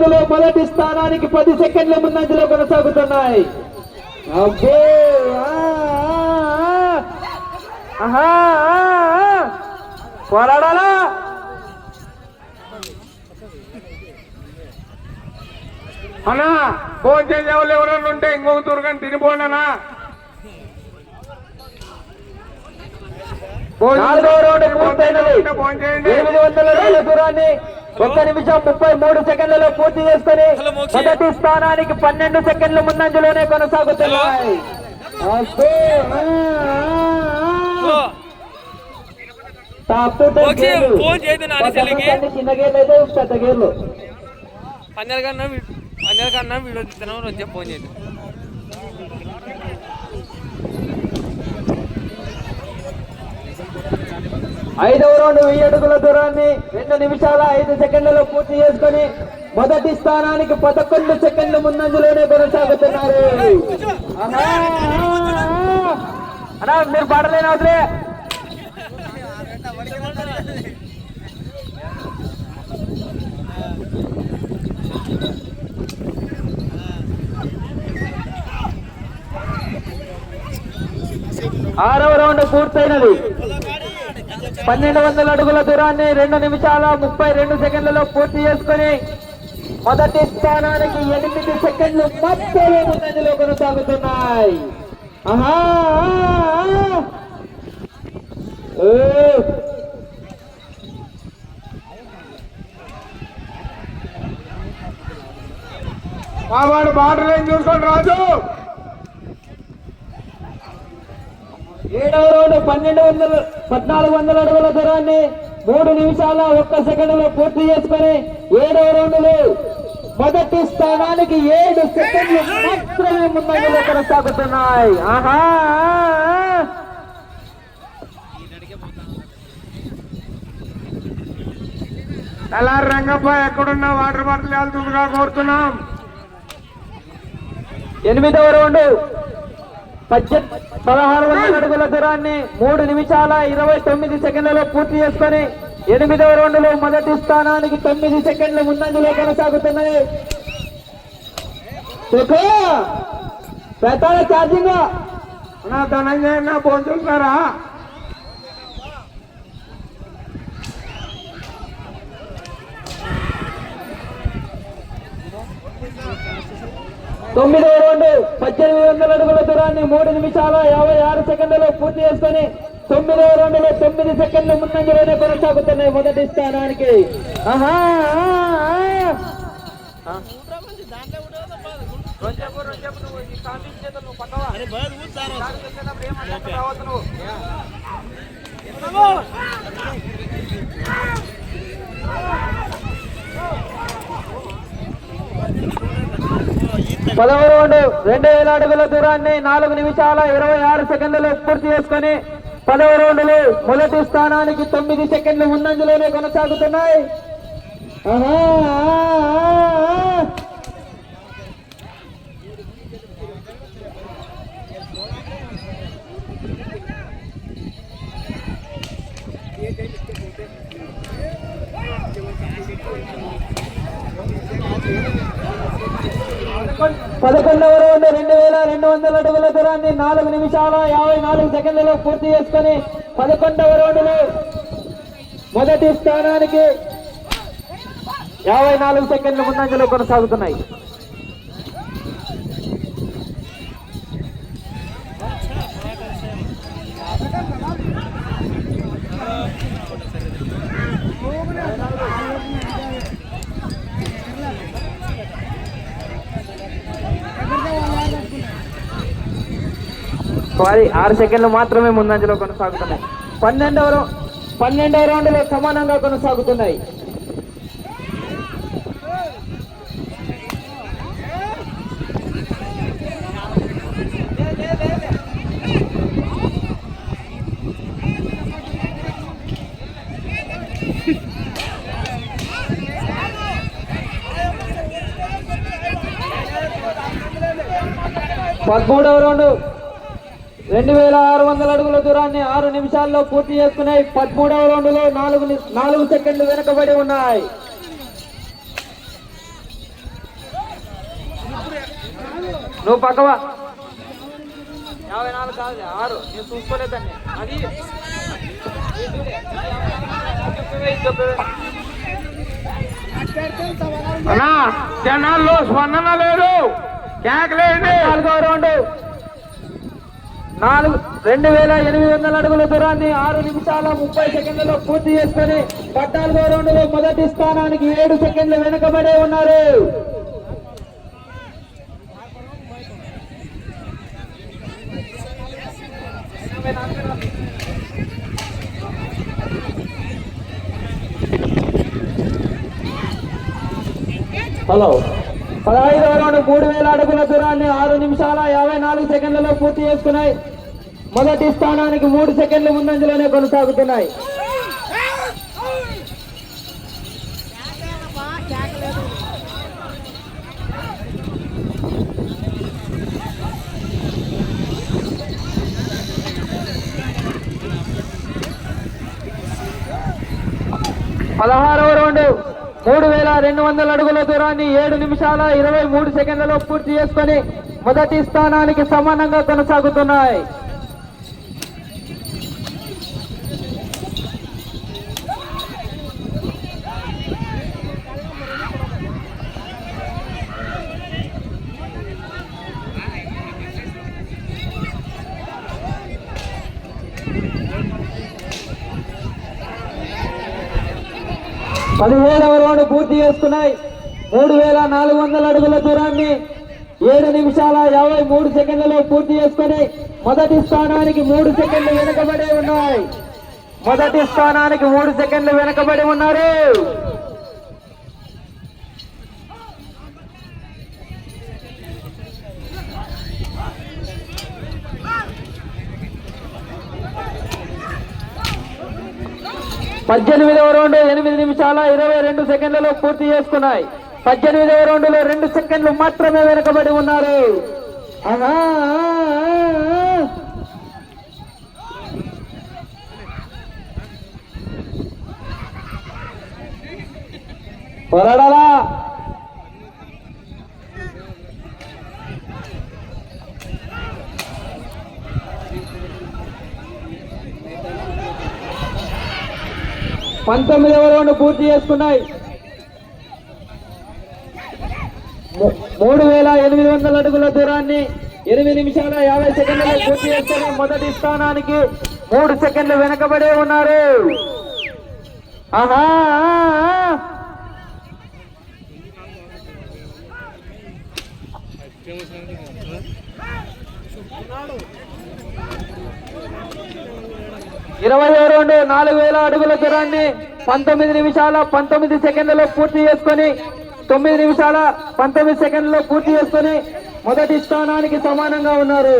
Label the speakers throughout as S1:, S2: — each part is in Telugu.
S1: రౌండ్లో మొదటి స్థానానికి 10 సెకండ్ల ముందంజలో కొనసాగుతున్నాయి. అబ్బో పోరాడాలా
S2: అన్నా ఫోన్ చేసేవాళ్ళు ఎవరైనా ఉంటే ఇంకొక తురగని తినిపోండి అన్నా.
S1: 4వ రౌండ్ పూర్తయినది. 800 అడుగుల దూరాన్ని 1 నిమిషం 33 సెకండ్లలో పూర్తి చేసుకుని మొదటి స్థానానికి 12 సెకండ్ల ముందంజలోనే కొనసాగుతున్నాయి. చిన్న గేర్లు అయితే పెద్ద గేర్లు
S3: పంజాల కన్నా వీడియో తీస్తున్నాం రోజు ఫోన్ చేయదు.
S1: 5వ రౌండ్ 1000 అడుగుల దూరాన్ని 2 నిమిషాల 5 సెకండ్లలో పూర్తి చేసుకుని మొదటి స్థానానికి 11 సెకండ్ల ముందంజలోనే కొనసాగుతున్నారు. అన్నా మీరు పాడలేని అవసరే. ఆరవ రౌండ్ పూర్తయినది. 1200 అడుగుల దూరాన్ని 2 నిమిషాల 32 సెకండ్లలో పూర్తి చేసుకుని మొదటి స్థానానికి 8 సెకండ్లు మాత్రమే ముందంజలో కొనసాగుతున్నాయి.
S2: వాడు బాటలేని చూసుకోండి రాజు.
S1: 7వ రౌండ్ 1400 అడుగుల దూరాన్ని 3 నిమిషాల 1 సెకండ్లో పూర్తి చేసుకుని 7వ రౌండ్లో మొదటి స్థానానికి 7 సెకండ్లు మాత్రమే ముందంజలో కొనసాగుతున్నాయి.
S2: తెల్లారి రంగప్ప ఎక్కడున్నా వాటర్ బాటిల్ వెళ్తుందిగా కోరుతున్నాం.
S1: 8వ రౌండ్ 1600 అడుగుల దూరాన్ని 3 నిమిషాల 29 సెకండ్లలో పూర్తి చేసుకుని 8వ రౌండ్లో మొదటి స్థానానికి 9 సెకండ్ల ముందంజలో కొనసాగుతున్నాయి. పెద్ద ఛార్జింగ్
S2: నా ధనంజయ ఫోన్ చూస్తారా?
S1: తొమ్మిదవ రౌండ్ 1800 అడుగుల దూరాన్ని 3 నిమిషాల 56 సెకండ్లలో పూర్తి చేసుకుని 9వ రౌండ్లో 9 సెకండ్ల ముందంజలోనే కొనసాగుతున్నాయి మొదటి స్థానానికి. పదవ రౌండ్ 2000 అడుగుల దూరాన్ని 4 నిమిషాల 26 సెకండ్లలో పూర్తి చేసుకుని 10వ రౌండ్లో మొదటి స్థానానికి 9 సెకండ్లు ముందంజలోనే కొనసాగుతున్నాయి. 11వ రౌండ్ 2200 అడుగుల దూరాన్ని 4 నిమిషాల 54 సెకండ్లలో పూర్తి చేసుకుని 11వ రౌండ్లో మొదటి స్థానానికి 54 సెకండ్ల ముందంజలో కొనసాగుతున్నాయి. సారీ 6 సెకండ్లు మాత్రమే ముందంజలో కొనసాగుతున్నాయి. 12వ రౌండ్లో సమానంగా కొనసాగుతున్నాయి. పదమూడవ రౌండ్ 2600 అడుగుల దూరాన్ని 6 నిమిషాల్లో పూర్తి చేసుకున్నాయి. 13వ రౌండ్లో 4 సెకండ్లు వెనుకబడి ఉన్నాయి. నువ్వు పక్కవా 54 కాదు 6 నేను చూసుకోలేదండి అది
S2: అన్నా జనాల్లో స్పందన లేదు కేకలేండి
S1: 4వ రౌండ్ 2800 అడుగుల దూరాన్ని 6 నిమిషాల 30 సెకండ్లలో పూర్తి చేసుకొని 14వ రౌండ్ లో మొదటి స్థానానికి 7 సెకండ్లు వెనుకబడే ఉన్నారు. హలో 15వ రౌండ్ 3000 అడుగుల దూరాన్ని 6 నిమిషాల 54 సెకండ్లలో పూర్తి చేసుకున్నాయి. మొదటి స్థానానికి 3 సెకండ్లు ముందంజలోనే కొనసాగుతున్నాయి. పదహారవ రౌండ్ 3200 అడుగుల దూరాన్ని 7 నిమిషాల 23 సెకండ్లలో పూర్తి చేసుకొని మొదటి స్థానానికి సమానంగా కొనసాగుతున్నాయి. పదిహేడవ రౌండ్ పూర్తి చేసుకున్నాయి. 3400 అడుగుల దూరాన్ని 7 నిమిషాల 53 సెకండ్లలో పూర్తి చేసుకుని మొదటి స్థానానికి 3 సెకండ్లు వెనుకబడి ఉన్నాయి. మొదటి స్థానానికి 3 సెకండ్లు వెనుకబడి ఉన్నారు. పద్దెనిమిదవ రౌండ్ 8 నిమిషాల 22 సెకండ్లలో పూర్తి చేసుకున్నాయి. 18వ రౌండ్ లో 2 సెకండ్లు మాత్రమే వెనుకబడి ఉన్నారు. పోరాడాలా పంతొమ్మిదవ రౌండ్ పూర్తి చేసుకున్నాయి. 3800 అడుగుల దూరాన్ని 8 నిమిషాల 50 సెకండ్లలో పూర్తి చేసుకుని మొదటి స్థానానికి 3 సెకండ్లు వెనకబడే ఉన్నారు. ఆహా 20వ రౌండ్ 4000 అడుగుల దూరాన్ని 19 నిమిషాల 19 సెకండ్లలో పూర్తి చేసుకొని 9 నిమిషాల 19 సెకండ్లలో పూర్తి చేసుకొని మొదటి స్థానానికి సమానంగా ఉన్నారు.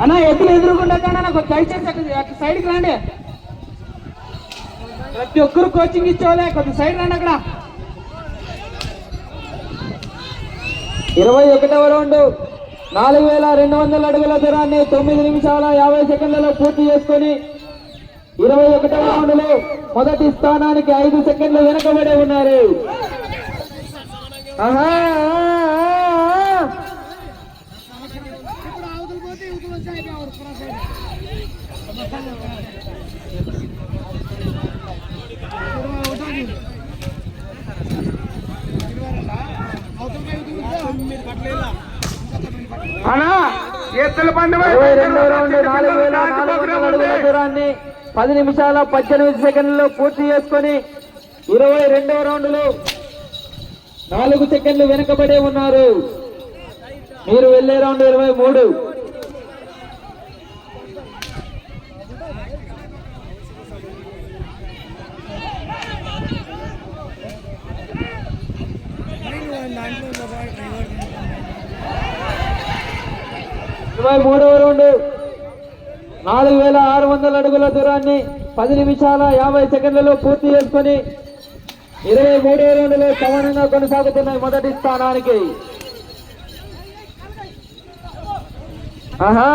S1: అన్నా ఎద్దులు ఎదురుకుండా కానీ నాకు దయచేసి అక్కడ సైడ్కి రండి. ప్రతి ఒక్కరు కోచింగ్ ఇచ్చేవాళ్ళే, కొద్ది సైడ్ రండి. అక్కడ 21వ రౌండ్ 4200 అడుగుల దూరాన్ని 9 నిమిషాల 50 సెకండ్లలో పూర్తి చేసుకొని 21వ రౌండ్ లో మొదటి స్థానానికి 5 సెకండ్లు వెనకబడి ఉన్నారు.
S2: అన్నా ఎత్తుల బండి
S1: 22వ రౌండ్ 4400 అడుగుల దూరాన్ని 10 నిమిషాల 18 సెకండ్లలో పూర్తి చేసుకొని 22వ రౌండ్ లో 4 సెకండ్లు వెనుకబడే ఉన్నారు. మీరు వెళ్లే రౌండ్ 23. మూడవ రౌండ్ 4600 అడుగుల దూరాన్ని 10 నిమిషాల 50 సెకండ్లలో పూర్తి చేసుకొని 23వ రౌండ్ లో సమానంగా కొనసాగుతున్నాయి మొదటి స్థానానికి. ఆహా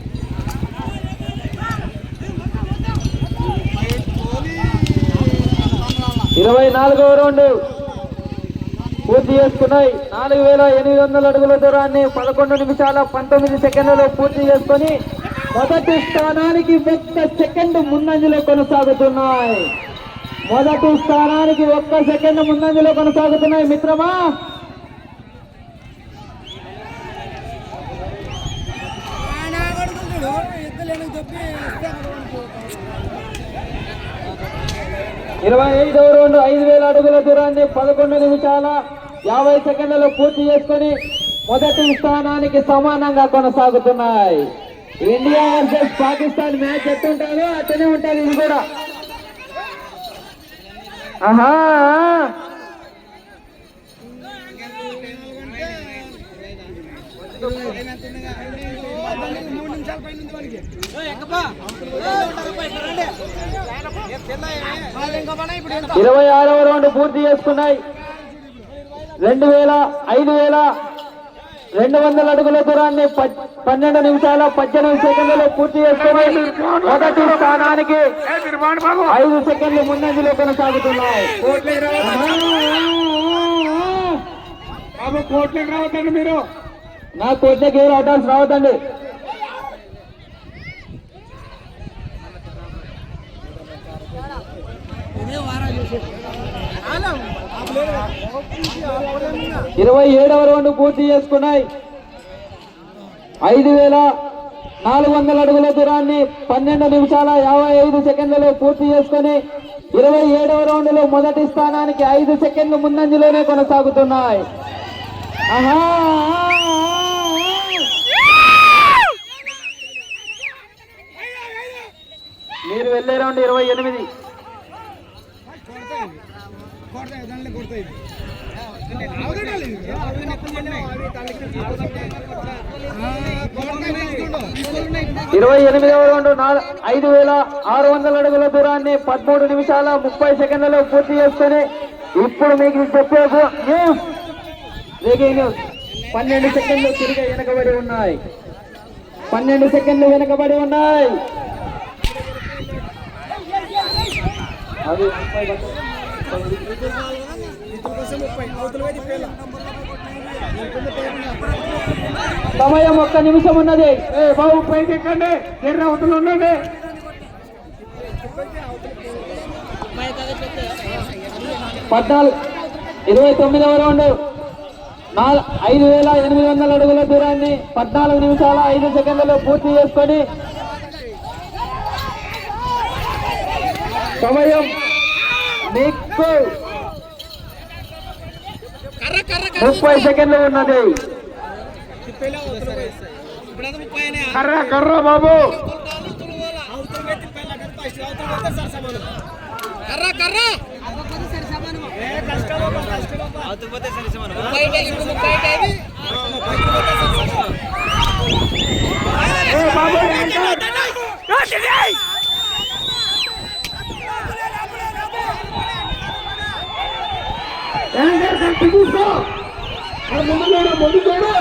S2: 20
S1: 24వ రౌండ్ పూర్తి చేసుకున్నాయి. 4800 అడుగుల దూరాన్ని 11 నిమిషాల 19 సెకండ్లలో పూర్తి చేసుకొని మొదటి స్థానానికి 1 సెకండ్ ముందంజలో కొనసాగుతున్నాయి. మొదటి స్థానానికి 1 సెకండ్ ముందంజలో కొనసాగుతున్నాయి మిత్రమా. ఇరవై 25వ రౌండ్ 5000 అడుగుల దూరాన్ని 11 నిమిషాల 50 సెకండ్లలో పూర్తి చేసుకొని మొదటి స్థానానికి సమానంగా కొనసాగుతున్నాయి. ఇండియా వర్సెస్ పాకిస్తాన్ మ్యాచ్ ఎట్టుంటారో అట్లనే ఉంటుంది ఇది కూడా. ఆహా, ఇరవై 26వ రౌండ్ పూర్తి చేసుకున్నాయి. 5200 అడుగుల దూరాన్ని 12 నిమిషాల 18 సెకండ్లలో పూర్తి చేసుకుని మొదటి స్థానానికి 5 సెకండ్లు ముందంజలో కొనసాగుతున్నాయి.
S2: కోట్లకి రావద్దండి మీరు,
S1: నా కోట్లకి ఏ అవుటాల్సి రావద్దండి. ఇరవై 27వ రౌండ్ పూర్తి చేసుకున్నాయి. 5400 అడుగుల దూరాన్ని 12 నిమిషాల 55 సెకండ్లలో పూర్తి చేసుకుని 27వ రౌండ్ లో మొదటి స్థానానికి 5 సెకండ్లు ముందంజలోనే కొనసాగుతున్నాయి. ఆహా, మీరు వెళ్ళే రౌండ్ 28. ఇరవై 28వ రౌండ్ 5600 అడుగుల దూరాన్ని 13 నిమిషాల 30 సెకండ్లలో పూర్తి చేసుకుని ఇప్పుడు మీకు చెప్పే న్యూస్ 12 సెకండ్లు తిరిగి వెనకబడి ఉన్నాయి. 12 సెకండ్లు వెనకబడి ఉన్నాయి. అది సమయం 1 నిమిషం ఉన్నది.
S2: బాబు పైకి ఎక్కండి, ఎర్ర అవతల ఉండండి.
S1: 29వ రౌండ్ 5800 అడుగుల దూరాన్ని 14 నిమిషాల 5 సెకండ్లలో పూర్తి చేసుకొని సమయం మీకు 30 సెకండ్లు ఉన్నది.
S2: కర్ర కర్ర బాబు, ముందు చూడు